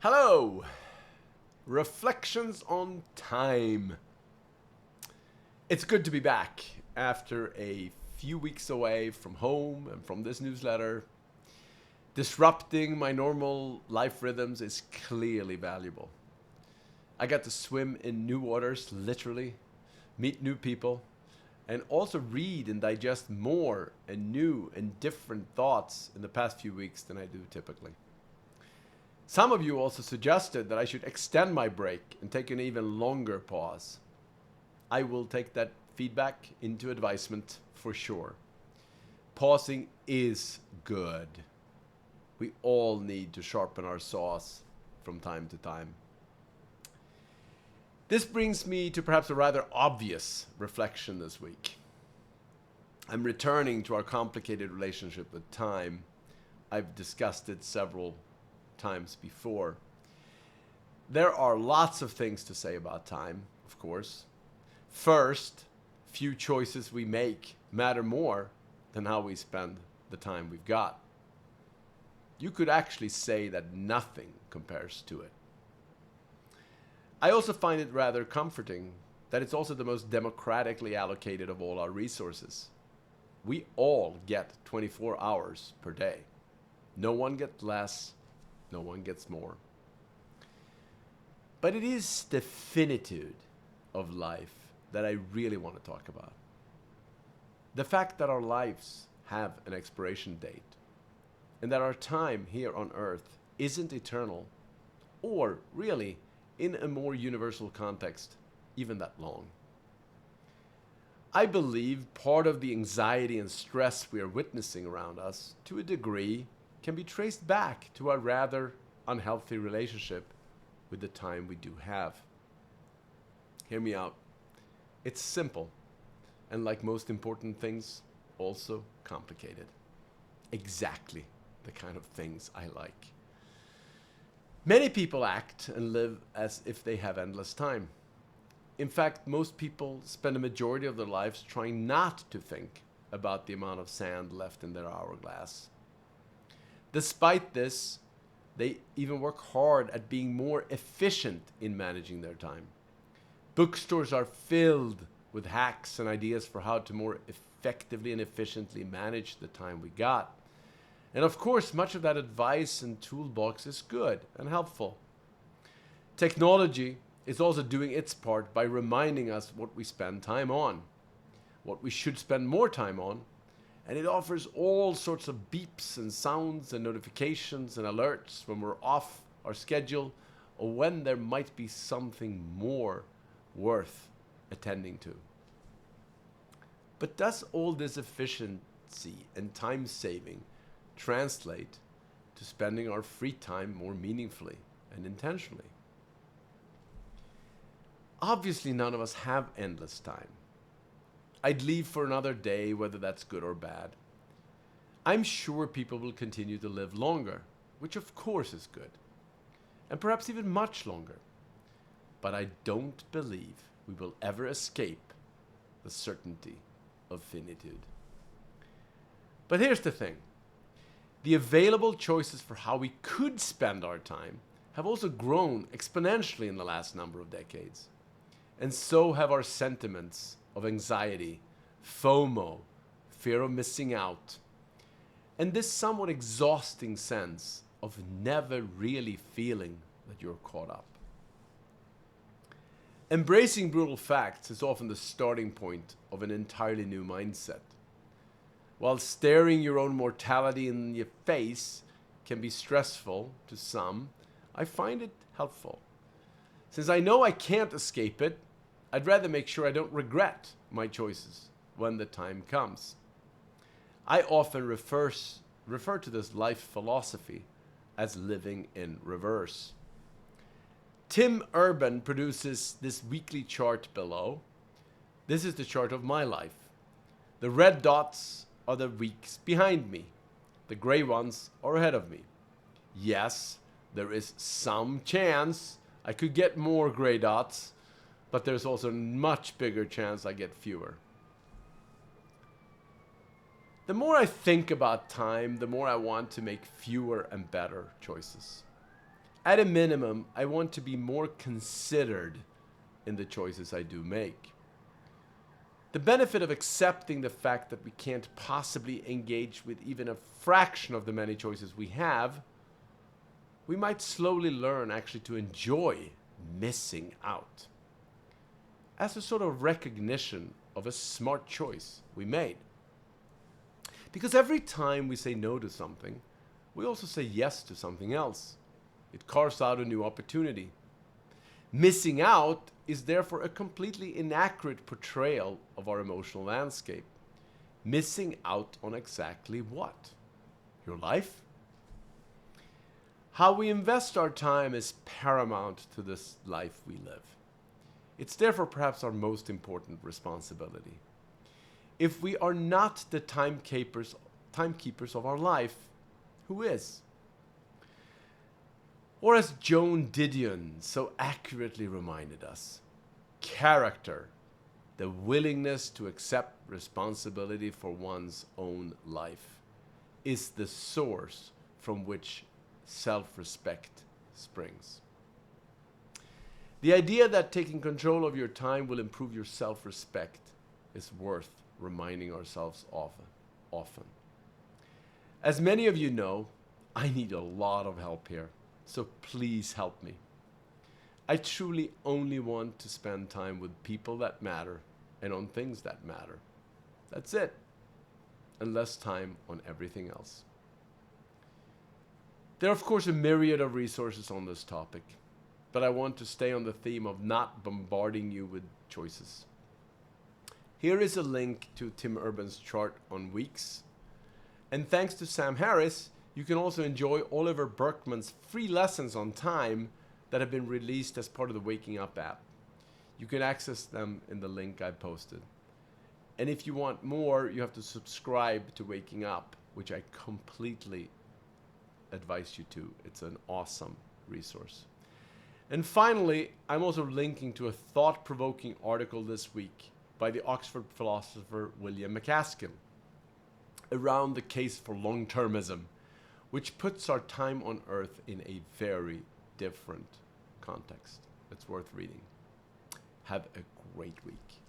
Hello! Reflections on time. It's good to be back after a few weeks away from home and from this newsletter. Disrupting my normal life rhythms is clearly valuable. I got to swim in new waters, literally, meet new people, and also read and digest more and new and different thoughts in the past few weeks than I do typically. Some of you also suggested that I should extend my break and take an even longer pause. I will take that feedback into advisement for sure. Pausing is good. We all need to sharpen our saws from time to time. This brings me to perhaps a rather obvious reflection this week. I'm returning to our complicated relationship with time. I've discussed it several times before. There are lots of things to say about time, of course. First, few choices we make matter more than how we spend the time we've got. You could actually say that nothing compares to it. I also find it rather comforting that it's also the most democratically allocated of all our resources. We all get 24 hours per day. No one gets less, no one gets more. But it is the finitude of life that I really want to talk about. The fact that our lives have an expiration date and that our time here on earth isn't eternal or really, in a more universal context, even that long. I believe part of the anxiety and stress we are witnessing around us, to a degree, can be traced back to our rather unhealthy relationship with the time we do have. Hear me out. It's simple, and like most important things, also complicated. Exactly the kind of things I like. Many people act and live as if they have endless time. In fact, most people spend a majority of their lives trying not to think about the amount of sand left in their hourglass. Despite this, they even work hard at being more efficient in managing their time. Bookstores are filled with hacks and ideas for how to more effectively and efficiently manage the time we got. And of course, much of that advice and toolbox is good and helpful. Technology is also doing its part by reminding us what we spend time on, what we should spend more time on, and it offers all sorts of beeps and sounds and notifications and alerts when we're off our schedule or when there might be something more worth attending to. But does all this efficiency and time saving translate to spending our free time more meaningfully and intentionally? Obviously, none of us have endless time. I'd leave for another day, whether that's good or bad. I'm sure people will continue to live longer, which of course is good, and perhaps even much longer. But I don't believe we will ever escape the certainty of finitude. But here's the thing. The available choices for how we could spend our time have also grown exponentially in the last number of decades. And so have our sentiments of anxiety, FOMO, fear of missing out, and this somewhat exhausting sense of never really feeling that you're caught up. Embracing brutal facts is often the starting point of an entirely new mindset. While staring your own mortality in your face can be stressful to some, I find it helpful. Since I know I can't escape it, I'd rather make sure I don't regret my choices when the time comes. I often refer to this life philosophy as living in reverse. Tim Urban produces this weekly chart below. This is the chart of my life. The red dots are the weeks behind me. The gray ones are ahead of me. Yes, there is some chance I could get more gray dots, but there's also a much bigger chance I get fewer. The more I think about time, the more I want to make fewer and better choices. At a minimum, I want to be more considered in the choices I do make. The benefit of accepting the fact that we can't possibly engage with even a fraction of the many choices we have, we might slowly learn actually to enjoy missing out as a sort of recognition of a smart choice we made. Because every time we say no to something, we also say yes to something else. It carves out a new opportunity. Missing out is therefore a completely inaccurate portrayal of our emotional landscape. Missing out on exactly what? Your life? How we invest our time is paramount to this life we live. It's therefore perhaps our most important responsibility. If we are not the timekeepers of our life, who is? Or as Joan Didion so accurately reminded us, character, the willingness to accept responsibility for one's own life, is the source from which self-respect springs. The idea that taking control of your time will improve your self-respect is worth reminding ourselves often. As many of you know, I need a lot of help here, so please help me. I truly only want to spend time with people that matter and on things that matter. That's it. And less time on everything else. There are, of course, a myriad of resources on this topic, but I want to stay on the theme of not bombarding you with choices. Here is a link to Tim Urban's chart on weeks. And thanks to Sam Harris, you can also enjoy Oliver Burkeman's free lessons on time that have been released as part of the Waking Up app. You can access them in the link I posted. And if you want more, you have to subscribe to Waking Up, which I completely advise you to. It's an awesome resource. And finally, I'm also linking to a thought-provoking article this week by the Oxford philosopher William MacAskill around the case for long-termism, which puts our time on Earth in a very different context. It's worth reading. Have a great week.